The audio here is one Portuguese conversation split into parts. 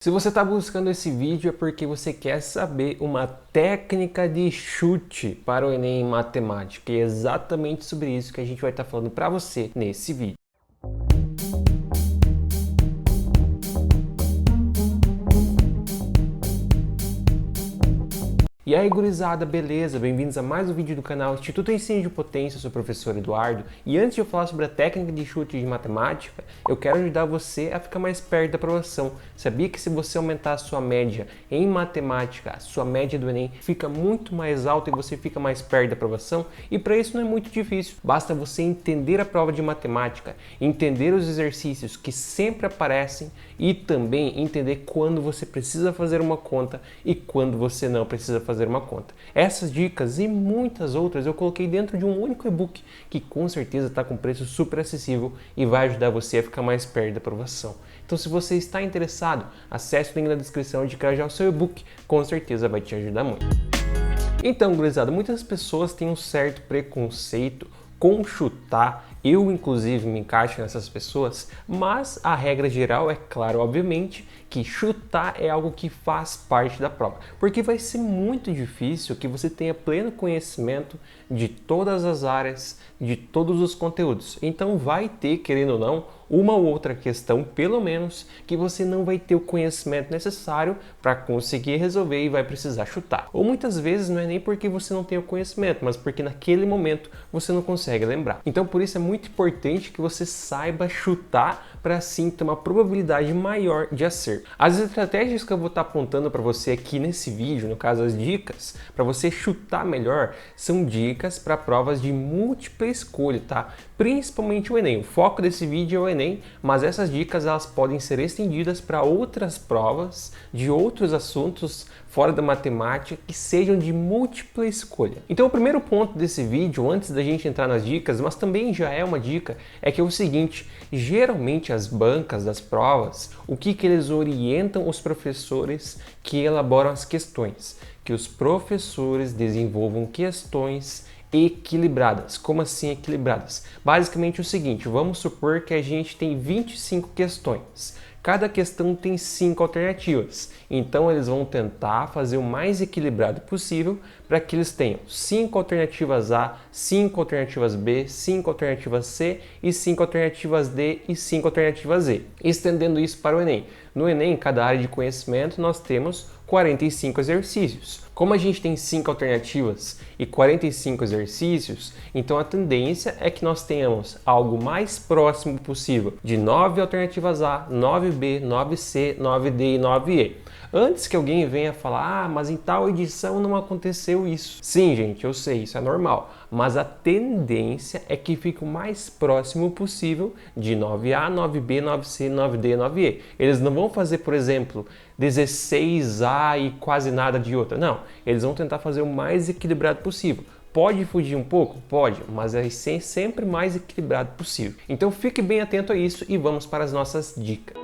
Se você está buscando esse vídeo é porque você quer saber uma técnica de chute para o Enem em matemática. E é exatamente sobre isso que a gente vai estar falando para você nesse vídeo. E aí, gurizada, beleza? Bem-vindos a mais um vídeo do canal Instituto Ensino de Potência. Eu sou o professor Eduardo e antes de eu falar sobre a técnica de chute de matemática, eu quero ajudar você a ficar mais perto da aprovação. Sabia que se você aumentar a sua média em matemática, a sua média do Enem fica muito mais alta e você fica mais perto da aprovação? E para isso não é muito difícil, basta você entender a prova de matemática, entender os exercícios que sempre aparecem e também entender quando você precisa fazer uma conta e quando você não precisa fazer uma conta. Essas dicas e muitas outras eu coloquei dentro de um único e-book que com certeza está com preço super acessível e vai ajudar você a ficar mais perto da aprovação. Então, se você está interessado, acesse o link na descrição de já o seu e-book, com certeza vai te ajudar muito. Então, gurizada, muitas pessoas têm um certo preconceito com chutar. Eu, inclusive, me encaixo nessas pessoas, mas a regra geral é claro, obviamente, que chutar é algo que faz parte da prova, porque vai ser muito difícil que você tenha pleno conhecimento de todas as áreas, de todos os conteúdos. Então vai ter, querendo ou não, uma ou outra questão, pelo menos, que você não vai ter o conhecimento necessário para conseguir resolver e vai precisar chutar. Ou muitas vezes não é nem porque você não tem o conhecimento, mas porque naquele momento você não consegue lembrar. Então por isso é muito importante que você saiba chutar para assim ter uma probabilidade maior de acerto. As estratégias que eu vou estar apontando para você aqui nesse vídeo, no caso as dicas, para você chutar melhor, são dicas para provas de múltipla escolha, tá? Principalmente o Enem. O foco desse vídeo é o Enem, mas essas dicas elas podem ser estendidas para outras provas de outros assuntos fora da matemática que sejam de múltipla escolha. Então o primeiro ponto desse vídeo, antes da gente entrar nas dicas, mas também já é uma dica, é que é o seguinte: geralmente as bancas das provas, o que eles orientam os professores que elaboram as questões? Que os professores desenvolvam questões equilibradas. Como assim equilibradas? Basicamente o seguinte, vamos supor que a gente tem 25 questões. Cada questão tem 5 alternativas, então eles vão tentar fazer o mais equilibrado possível para que eles tenham 5 alternativas A, 5 alternativas B, 5 alternativas C e 5 alternativas D e 5 alternativas E. Estendendo isso para o Enem. No Enem, em cada área de conhecimento, nós temos 45 exercícios. Como a gente tem 5 alternativas e 45 exercícios, então a tendência é que nós tenhamos algo mais próximo possível de 9 alternativas A, 9B, 9C, 9D e 9E. Antes que alguém venha falar, mas em tal edição não aconteceu isso. Sim, gente, eu sei, isso é normal. Mas a tendência é que fique o mais próximo possível de 9A, 9B, 9C, 9D e 9E. Eles não vão fazer, por exemplo, 16A e quase nada de outra. Não, eles vão tentar fazer o mais equilibrado possível. Pode fugir um pouco? Pode, mas é sempre mais equilibrado possível. Então fique bem atento a isso e vamos para as nossas dicas.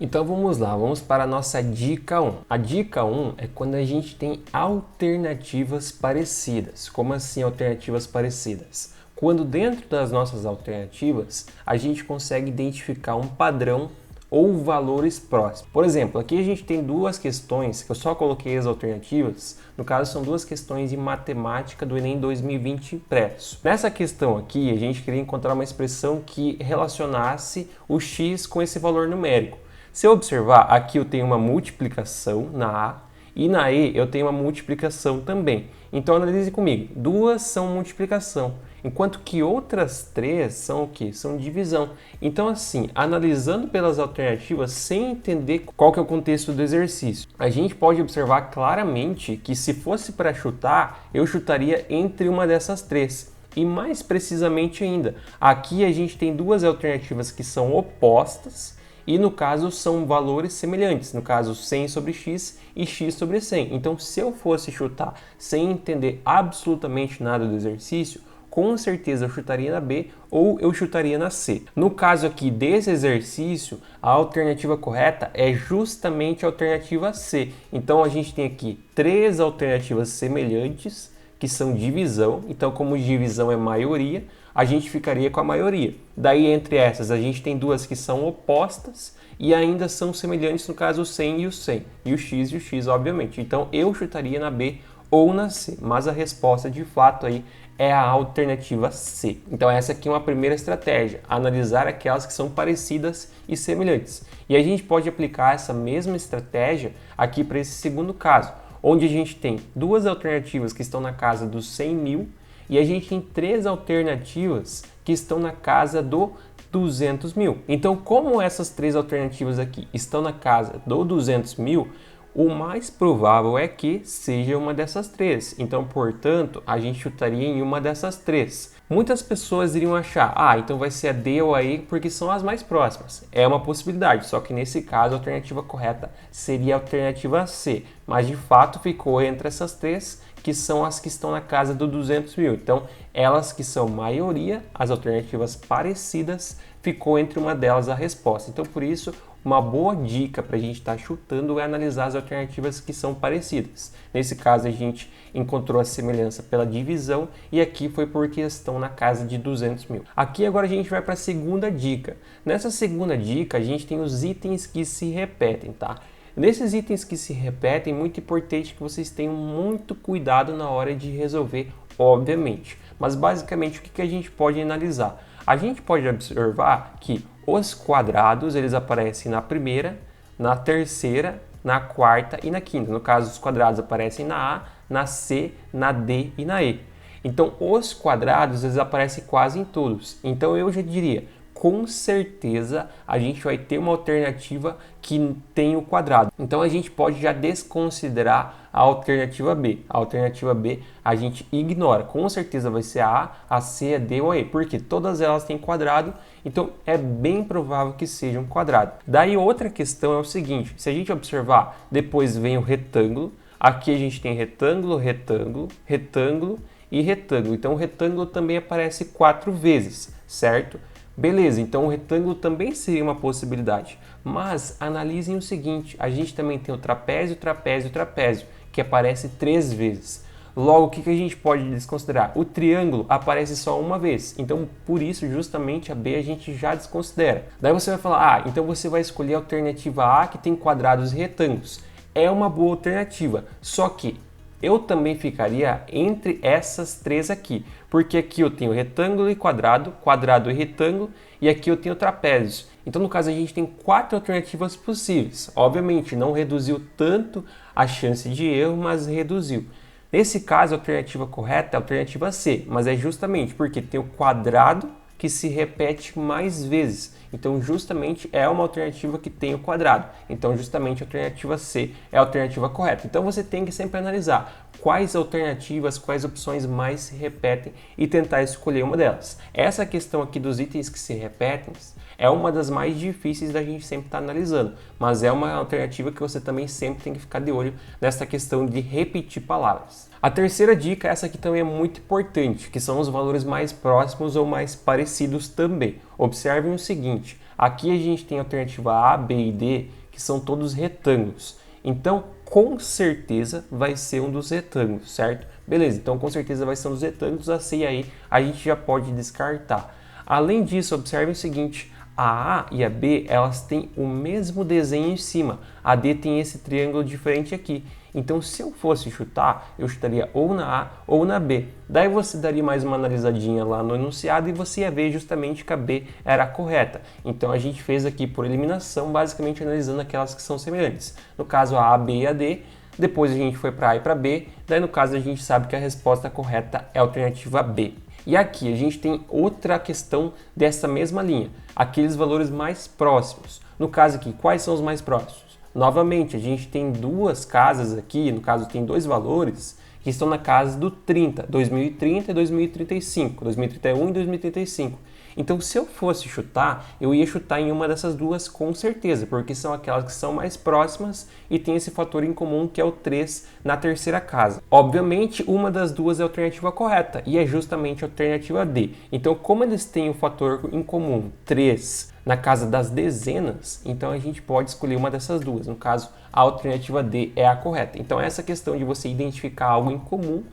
Então vamos lá, vamos para a nossa dica 1. A dica 1 é quando a gente tem alternativas parecidas. Como assim alternativas parecidas? Quando dentro das nossas alternativas a gente consegue identificar um padrão ou valores próximos. Por exemplo, aqui a gente tem duas questões, que eu só coloquei as alternativas, no caso são duas questões de matemática do Enem 2020 impresso. Nessa questão aqui, a gente queria encontrar uma expressão que relacionasse o x com esse valor numérico. Se eu observar, aqui eu tenho uma multiplicação na A e na E eu tenho uma multiplicação também. Então analise comigo, duas são multiplicação, enquanto que outras três são o quê? São divisão. Então assim, analisando pelas alternativas sem entender qual que é o contexto do exercício, a gente pode observar claramente que se fosse para chutar, eu chutaria entre uma dessas três. E mais precisamente ainda, aqui a gente tem duas alternativas que são opostas, e no caso são valores semelhantes, no caso 100 sobre x e x sobre 100. Então se eu fosse chutar sem entender absolutamente nada do exercício, com certeza eu chutaria na B ou eu chutaria na C. No caso aqui desse exercício, a alternativa correta é justamente a alternativa C. Então a gente tem aqui 3 alternativas semelhantes, que são divisão. Então como divisão é maioria, a gente ficaria com a maioria. Daí, entre essas, a gente tem duas que são opostas e ainda são semelhantes, no caso o 100 e o 100, e o x, obviamente. Então eu chutaria na B ou na C, mas a resposta de fato aí é a alternativa C. Então essa aqui é uma primeira estratégia, analisar aquelas que são parecidas e semelhantes. E a gente pode aplicar essa mesma estratégia aqui para esse segundo caso, onde a gente tem duas alternativas que estão na casa dos 100 mil e a gente tem três alternativas que estão na casa do 200 mil. Então, como essas três alternativas aqui estão na casa do 200 mil, o mais provável é que seja uma dessas três. Então, portanto, a gente chutaria em uma dessas três. Muitas pessoas iriam achar, então vai ser a D ou a E porque são as mais próximas. É uma possibilidade, só que nesse caso a alternativa correta seria a alternativa C. Mas de fato ficou entre essas três, que são as que estão na casa do 200 mil. Então, elas que são maioria, as alternativas parecidas, ficou entre uma delas a resposta. Então, por isso, uma boa dica para a gente estar chutando é analisar as alternativas que são parecidas. Nesse caso, a gente encontrou a semelhança pela divisão e aqui foi porque estão na casa de 200 mil. Aqui agora a gente vai para a segunda dica. Nessa segunda dica, a gente tem os itens que se repetem, tá? Nesses itens que se repetem, é muito importante que vocês tenham muito cuidado na hora de resolver, obviamente. Mas basicamente, o que a gente pode analisar? A gente pode observar que os quadrados eles aparecem na primeira, na terceira, na quarta e na quinta. No caso, os quadrados aparecem na A, na C, na D e na E. Então, os quadrados eles aparecem quase em todos. Então, eu já diria, com certeza a gente vai ter uma alternativa que tem o quadrado. Então a gente pode já desconsiderar a alternativa B. A alternativa B a gente ignora. Com certeza vai ser a A, a C, a D ou a E, porque todas elas têm quadrado, então é bem provável que seja um quadrado. Daí outra questão é o seguinte, se a gente observar, depois vem o retângulo, aqui a gente tem retângulo, retângulo, retângulo e retângulo. Então o retângulo também aparece 4 vezes, certo? Beleza, então o retângulo também seria uma possibilidade, mas analisem o seguinte, a gente também tem o trapézio, trapézio, trapézio, que aparece 3 vezes. Logo, o que a gente pode desconsiderar? O triângulo aparece só uma vez, então por isso justamente a B a gente já desconsidera. Daí você vai falar, então você vai escolher a alternativa A que tem quadrados e retângulos. É uma boa alternativa, só que eu também ficaria entre essas três aqui, porque aqui eu tenho retângulo e quadrado, quadrado e retângulo, e aqui eu tenho trapézios. Então, no caso, a gente tem 4 alternativas possíveis. Obviamente, não reduziu tanto a chance de erro, mas reduziu. Nesse caso, a alternativa correta é a alternativa C, mas é justamente porque tem o quadrado que se repete mais vezes. Então, justamente é uma alternativa que tem o quadrado. Então, justamente a alternativa C é a alternativa correta. Então, você tem que sempre analisar quais alternativas, quais opções mais se repetem e tentar escolher uma delas. Essa questão aqui dos itens que se repetem é uma das mais difíceis da gente sempre estar analisando, mas é uma alternativa que você também sempre tem que ficar de olho nessa questão de repetir palavras. A terceira dica, essa aqui também é muito importante, que são os valores mais próximos ou mais parecidos também. Observem o seguinte, aqui a gente tem a alternativa A, B e D, que são todos retângulos. Então, com certeza vai ser um dos retângulos, certo? Beleza, então com certeza vai ser um dos retângulos, a C e a E a gente já pode descartar. Além disso, observem o seguinte, a A e a B, elas têm o mesmo desenho em cima. A D tem esse triângulo diferente aqui. Então, se eu fosse chutar, eu chutaria ou na A ou na B. Daí você daria mais uma analisadinha lá no enunciado e você ia ver justamente que a B era a correta. Então, a gente fez aqui por eliminação, basicamente analisando aquelas que são semelhantes. No caso, a A, B e a D. Depois a gente foi para A e para B. Daí, no caso, a gente sabe que a resposta correta é a alternativa B. E aqui a gente tem outra questão dessa mesma linha, aqueles valores mais próximos. No caso aqui, quais são os mais próximos? Novamente, a gente tem duas casas aqui, no caso tem dois valores que estão na casa do 30, 2030 e 2035, 2031 e 2035. Então, se eu fosse chutar, eu ia chutar em uma dessas duas com certeza, porque são aquelas que são mais próximas e tem esse fator em comum que é o 3 na terceira casa. Obviamente, uma das duas é a alternativa correta e é justamente a alternativa D. Então, como eles têm o fator em comum 3 na casa das dezenas, então a gente pode escolher uma dessas duas. No caso, a alternativa D é a correta. Então, essa questão de você identificar algo em comum,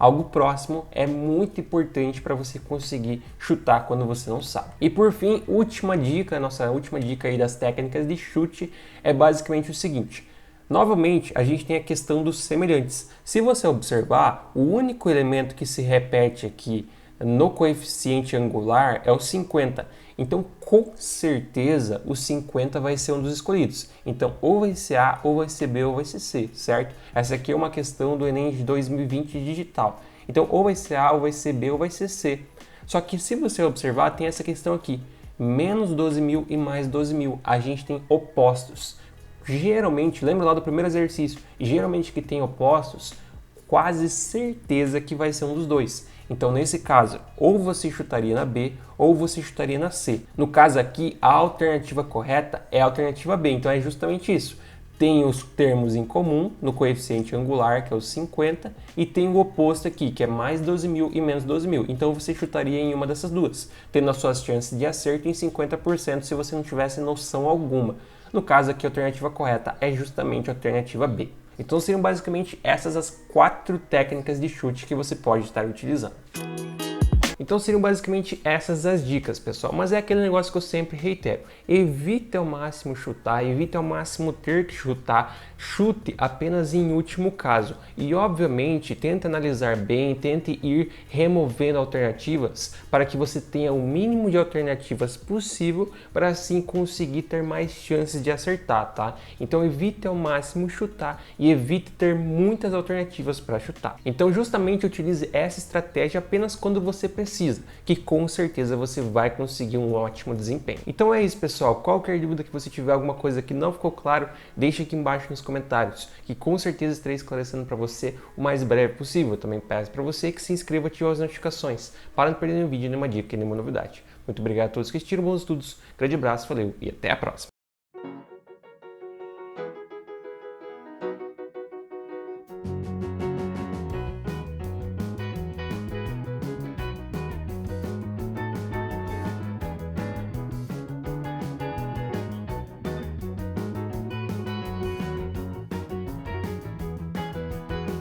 algo próximo é muito importante para você conseguir chutar quando você não sabe. E por fim, última dica, nossa última dica aí das técnicas de chute é basicamente o seguinte. Novamente, a gente tem a questão dos semelhantes. Se você observar, o único elemento que se repete aqui no coeficiente angular é o 50. Então, com certeza, o 50 vai ser um dos escolhidos. Então, ou vai ser A, ou vai ser B, ou vai ser C, certo? Essa aqui é uma questão do Enem de 2020 digital. Então, ou vai ser A, ou vai ser B, ou vai ser C. Só que se você observar, tem essa questão aqui. Menos 12.000 e mais 12.000. A gente tem opostos. Geralmente, lembra lá do primeiro exercício, geralmente que tem opostos, quase certeza que vai ser um dos dois. Então, nesse caso, ou você chutaria na B, ou você chutaria na C. No caso aqui, a alternativa correta é a alternativa B, então é justamente isso. Tem os termos em comum no coeficiente angular, que é o 50, e tem o oposto aqui, que é mais 12.000 e menos 12.000. Então você chutaria em uma dessas duas, tendo as suas chances de acerto em 50% se você não tivesse noção alguma. No caso aqui, a alternativa correta é justamente a alternativa B. Então seriam basicamente essas as 4 técnicas de chute que você pode estar utilizando. Então seriam basicamente essas as dicas, pessoal. Mas é aquele negócio que eu sempre reitero. Evite ao máximo chutar, evite ao máximo ter que chutar. Chute apenas em último caso. E obviamente tente analisar bem, tente ir removendo alternativas para que você tenha o mínimo de alternativas possível para assim conseguir ter mais chances de acertar, tá? Então evite ao máximo chutar e evite ter muitas alternativas para chutar. Então justamente utilize essa estratégia apenas quando você precisa, que com certeza você vai conseguir um ótimo desempenho. Então é isso, pessoal. Qualquer dúvida que você tiver, alguma coisa que não ficou claro, deixe aqui embaixo nos comentários, que com certeza estarei esclarecendo para você o mais breve possível. Eu também peço para você que se inscreva e ative as notificações para não perder nenhum vídeo, nenhuma dica, nenhuma novidade. Muito obrigado a todos que assistiram, bons estudos, grande abraço, valeu e até a próxima!